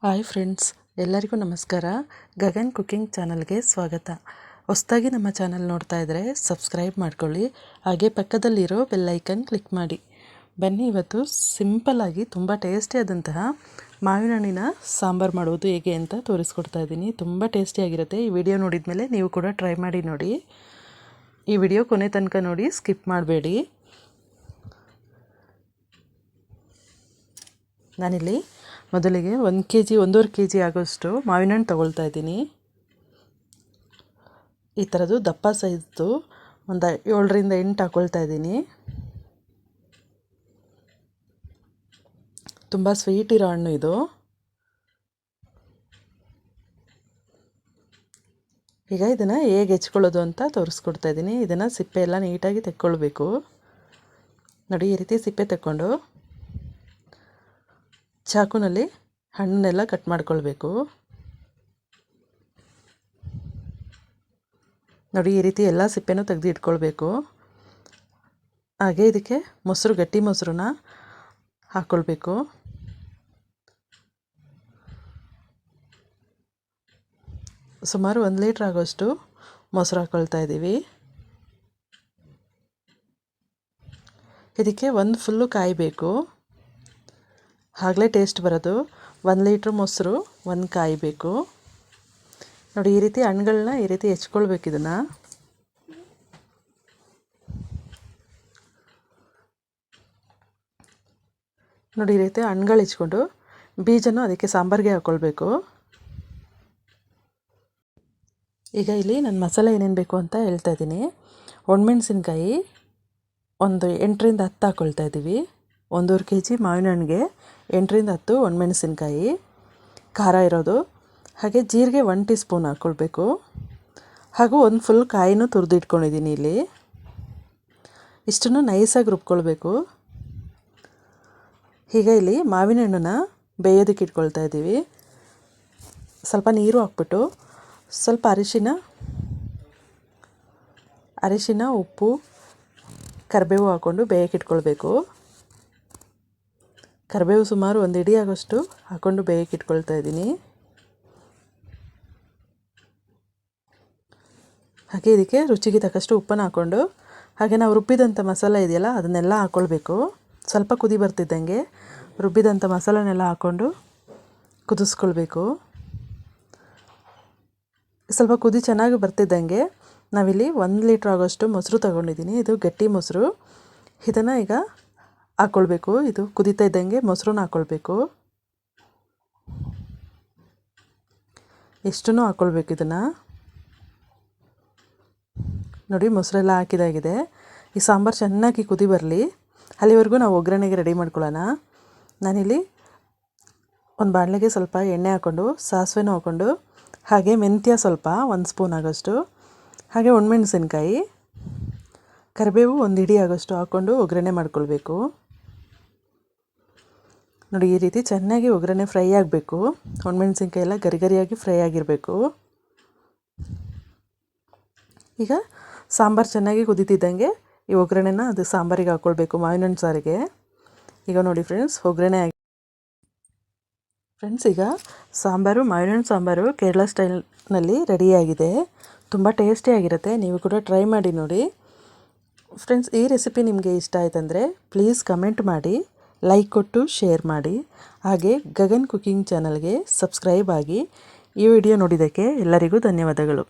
Hi friends, ಎಲ್ಲರಿಗೂ ನಮಸ್ಕಾರ. Gagan cooking ಚಾನಲ್ಗೆ ಸ್ವಾಗತ. ಹೊಸದಾಗಿ ನಮ್ಮ ಚಾನಲ್ ನೋಡ್ತಾ ಇದ್ದರೆ ಸಬ್ಸ್ಕ್ರೈಬ್ ಮಾಡ್ಕೊಳ್ಳಿ, ಹಾಗೆ ಪಕ್ಕದಲ್ಲಿರೋ ಬೆಲ್ ಐಕನ್ ಕ್ಲಿಕ್ ಮಾಡಿ. ಬನ್ನಿ, ಇವತ್ತು ಸಿಂಪಲ್ಲಾಗಿ ತುಂಬ ಟೇಸ್ಟಿಯಾದಂತಹ ಮಾವಿನ ಹಣ್ಣಿನ ಸಾಂಬಾರು ಮಾಡೋದು ಹೇಗೆ ಅಂತ ತೋರಿಸ್ಕೊಡ್ತಾ ಇದ್ದೀನಿ. ತುಂಬ ಟೇಸ್ಟಿಯಾಗಿರುತ್ತೆ. ಈ ವಿಡಿಯೋ ನೋಡಿದ ಮೇಲೆ ನೀವು ಕೂಡ ಟ್ರೈ ಮಾಡಿ ನೋಡಿ. ಈ ವಿಡಿಯೋ ಕೊನೆ ತನಕ ನೋಡಿ, ಸ್ಕಿಪ್ ಮಾಡಬೇಡಿ. ನಾನಿಲ್ಲಿ ಮೊದಲಿಗೆ 1.5 ಕೆ ಜಿ ಆಗೋಷ್ಟು ಮಾವಿನ ಹಣ್ಣು ತೊಗೊಳ್ತಾ ಇದ್ದೀನಿ. ಈ ಥರದ್ದು ದಪ್ಪ ಸೈಜ್ದು ಒಂದು 7ರಿಂದ 8 ಹಾಕ್ಕೊಳ್ತಾ ಇದ್ದೀನಿ. ತುಂಬ ಸ್ವೀಟ್ ಇರೋ ಹಣ್ಣು ಇದು. ಈಗ ಇದನ್ನು ಹೇಗೆ ಹೆಚ್ಕೊಳ್ಳೋದು ಅಂತ ತೋರಿಸ್ಕೊಡ್ತಾ ಇದ್ದೀನಿ. ಇದನ್ನು ಸಿಪ್ಪೆ ಎಲ್ಲ ನೀಟಾಗಿ ತೆಕ್ಕೊಳ್ಬೇಕು. ನೋಡಿ, ಈ ರೀತಿ ಸಿಪ್ಪೆ ತೆಕ್ಕೊಂಡು ಚಾಕುನಲ್ಲಿ ಹಣ್ಣನ್ನೆಲ್ಲ ಕಟ್ ಮಾಡ್ಕೊಳ್ಬೇಕು. ನೋಡಿ, ಈ ರೀತಿ ಎಲ್ಲ ಸಿಪ್ಪೆನೂ ತೆಗೆದು ಇಟ್ಕೊಳ್ಬೇಕು. ಹಾಗೆ ಇದಕ್ಕೆ ಮೊಸರು, ಗಟ್ಟಿ ಮೊಸರನ್ನ ಹಾಕ್ಕೊಳ್ಬೇಕು. ಸುಮಾರು 1 ಲೀಟ್ರ್ ಆಗೋಷ್ಟು ಮೊಸರು ಹಾಕ್ಕೊಳ್ತಾ ಇದ್ದೀವಿ. ಇದಕ್ಕೆ ಒಂದು ಫುಲ್ಲು ಕಾಯಬೇಕು, ಆಗಲೇ ಟೇಸ್ಟ್ ಬರೋದು. 1 ಲೀಟ್ರ್ ಮೊಸರು, 1 ಕಾಯಿ ಬೇಕು. ನೋಡಿ, ಈ ರೀತಿ ಹಣ್ಣುಗಳನ್ನ ಈ ರೀತಿ ಹೆಚ್ಕೊಳ್ಬೇಕು. ಇದನ್ನು ನೋಡಿ, ಈ ರೀತಿ ಹಣ್ಣುಗಳು ಹೆಚ್ಕೊಂಡು ಬೀಜನೂ ಅದಕ್ಕೆ ಸಾಂಬಾರಿಗೆ ಹಾಕ್ಕೊಳ್ಬೇಕು. ಈಗ ಇಲ್ಲಿ ನಾನು ಮಸಾಲೆ ಏನೇನು ಬೇಕು ಅಂತ ಹೇಳ್ತಾ ಇದ್ದೀನಿ. ಒಣಮೆಣಸಿನ್ಕಾಯಿ ಒಂದು 8ರಿಂದ 10 ಹಾಕ್ಕೊಳ್ತಾ ಇದ್ದೀವಿ. 1.5 ಕೆ ಜಿ ಮಾವಿನ ಹಣ್ಣಿಗೆ 8ರಿಂದ 10 ಒಣಮೆಣಸಿನ್ಕಾಯಿ ಖಾರ ಇರೋದು. ಹಾಗೆ ಜೀರಿಗೆ 1 ಟೀ ಸ್ಪೂನ್ ಹಾಕ್ಕೊಳ್ಬೇಕು. ಹಾಗೂ ಒಂದು ಫುಲ್ ಕಾಯಿನೂ ತುರಿದು ಇಟ್ಕೊಂಡಿದ್ದೀನಿ. ಇಲ್ಲಿ ಇಷ್ಟನ್ನು ನೈಸಾಗಿ ರುಬ್ಕೊಳ್ಬೇಕು. ಈಗ ಇಲ್ಲಿ ಮಾವಿನ ಹಣ್ಣನ್ನು ಬೇಯೋದಕ್ಕೆ ಇಟ್ಕೊಳ್ತಾ ಇದ್ದೀವಿ. ಸ್ವಲ್ಪ ನೀರು ಹಾಕ್ಬಿಟ್ಟು ಸ್ವಲ್ಪ ಅರಿಶಿನ, ಉಪ್ಪು, ಕರಿಬೇವು ಹಾಕ್ಕೊಂಡು ಬೇಯಕ್ಕೆ ಇಟ್ಕೊಳ್ಬೇಕು. ಕರಿಬೇವು ಸುಮಾರು 1 ಹಿಡಿ ಆಗೋಷ್ಟು ಹಾಕ್ಕೊಂಡು ಬೇಯಕ್ಕೆ ಇಟ್ಕೊಳ್ತಾ ಇದ್ದೀನಿ. ಹಾಗೆ ಇದಕ್ಕೆ ರುಚಿಗೆ ತಕ್ಕಷ್ಟು ಉಪ್ಪನ್ನು ಹಾಕ್ಕೊಂಡು, ಹಾಗೆ ನಾವು ರುಬ್ಬಿದಂಥ ಮಸಾಲೆ ಇದೆಯಲ್ಲ ಅದನ್ನೆಲ್ಲ ಹಾಕ್ಕೊಳ್ಬೇಕು. ಸ್ವಲ್ಪ ಕುದಿ ಬರ್ತಿದ್ದಂಗೆ ರುಬ್ಬಿದಂಥ ಮಸಾಲೆನೆಲ್ಲ ಹಾಕ್ಕೊಂಡು ಕುದಿಸ್ಕೊಳ್ಬೇಕು. ಸ್ವಲ್ಪ ಕುದಿ ಚೆನ್ನಾಗಿ ಬರ್ತಿದ್ದಂಗೆ ನಾವಿಲ್ಲಿ 1 ಲೀಟ್ರ್ ಆಗೋಷ್ಟು ಮೊಸರು ತಗೊಂಡಿದ್ದೀನಿ. ಇದು ಗಟ್ಟಿ ಮೊಸರು. ಇದನ್ನು ಈಗ ಹಾಕ್ಕೊಳ್ಬೇಕು. ಇದು ಕುದೀತಾ ಇದ್ದಂಗೆ ಮೊಸರನ್ನ ಹಾಕ್ಕೊಳ್ಬೇಕು. ಎಷ್ಟೂ ಹಾಕ್ಕೊಳ್ಬೇಕು ಇದನ್ನು. ನೋಡಿ, ಮೊಸರೆಲ್ಲ ಹಾಕಿದಾಗಿದೆ. ಈ ಸಾಂಬಾರು ಚೆನ್ನಾಗಿ ಕುದಿ ಬರಲಿ, ಅಲ್ಲಿವರೆಗೂ ನಾವು ಒಗ್ಗರಣೆಗೆ ರೆಡಿ ಮಾಡ್ಕೊಳ್ಳೋಣ. ನಾನಿಲ್ಲಿ ಒಂದು ಬಾಣಲೆಗೆ ಸ್ವಲ್ಪ ಎಣ್ಣೆ ಹಾಕ್ಕೊಂಡು ಸಾಸಿವೆನೂ ಹಾಕ್ಕೊಂಡು, ಹಾಗೆ ಮೆಂತ್ಯ ಸ್ವಲ್ಪ 1 ಸ್ಪೂನ್ ಆಗೋಷ್ಟು, ಹಾಗೆ ಒಣಮೆಣಸಿನ್ಕಾಯಿ, ಕರಿಬೇವು 1 ಹಿಡಿ ಆಗೋಷ್ಟು ಹಾಕ್ಕೊಂಡು ಒಗ್ಗರಣೆ ಮಾಡ್ಕೊಳ್ಬೇಕು. ನೋಡಿ, ಈ ರೀತಿ ಚೆನ್ನಾಗಿ ಒಗ್ಗರಣೆ ಫ್ರೈ ಆಗಬೇಕು. ಒಣಮೆಣಸಿನ್ಕಾಯಿ ಎಲ್ಲ ಗರಿಗರಿಯಾಗಿ ಫ್ರೈ ಆಗಿರಬೇಕು. ಈಗ ಸಾಂಬಾರು ಚೆನ್ನಾಗಿ ಕುದೀತಿದ್ದಂಗೆ ಈ ಒಗ್ಗರಣೆನ ಅದು ಸಾಂಬಾರಿಗೆ ಹಾಕ್ಕೊಳ್ಬೇಕು, ಮಾವಿನ ಹಣ್ಣು ಸಾರಿಗೆ. ಈಗ ನೋಡಿ ಫ್ರೆಂಡ್ಸ್, ಒಗ್ಗರಣೆ ಆಗಿ ಈಗ ಸಾಂಬಾರು, ಮಾವಿನ ಹಣ್ಣು ಸಾಂಬಾರು ಕೇರಳ ಸ್ಟೈಲ್ನಲ್ಲಿ ರೆಡಿಯಾಗಿದೆ. ತುಂಬ ಟೇಸ್ಟಿಯಾಗಿರುತ್ತೆ. ನೀವು ಕೂಡ ಟ್ರೈ ಮಾಡಿ ನೋಡಿ ಫ್ರೆಂಡ್ಸ್. ಈ ರೆಸಿಪಿ ನಿಮಗೆ ಇಷ್ಟ ಆಯ್ತಂದರೆ ಪ್ಲೀಸ್ ಕಮೆಂಟ್ ಮಾಡಿ, ಲೈಕ್ ಕೊಟ್ಟು ಶೇರ್ ಮಾಡಿ. ಹಾಗೆ ಗಗನ್ ಕುಕಿಂಗ್ ಚಾನಲ್ಗೆ ಸಬ್ಸ್ಕ್ರೈಬ್ ಆಗಿ. ಈ ವಿಡಿಯೋ ನೋಡಿದ್ದಕ್ಕೆ ಎಲ್ಲರಿಗೂ ಧನ್ಯವಾದಗಳು.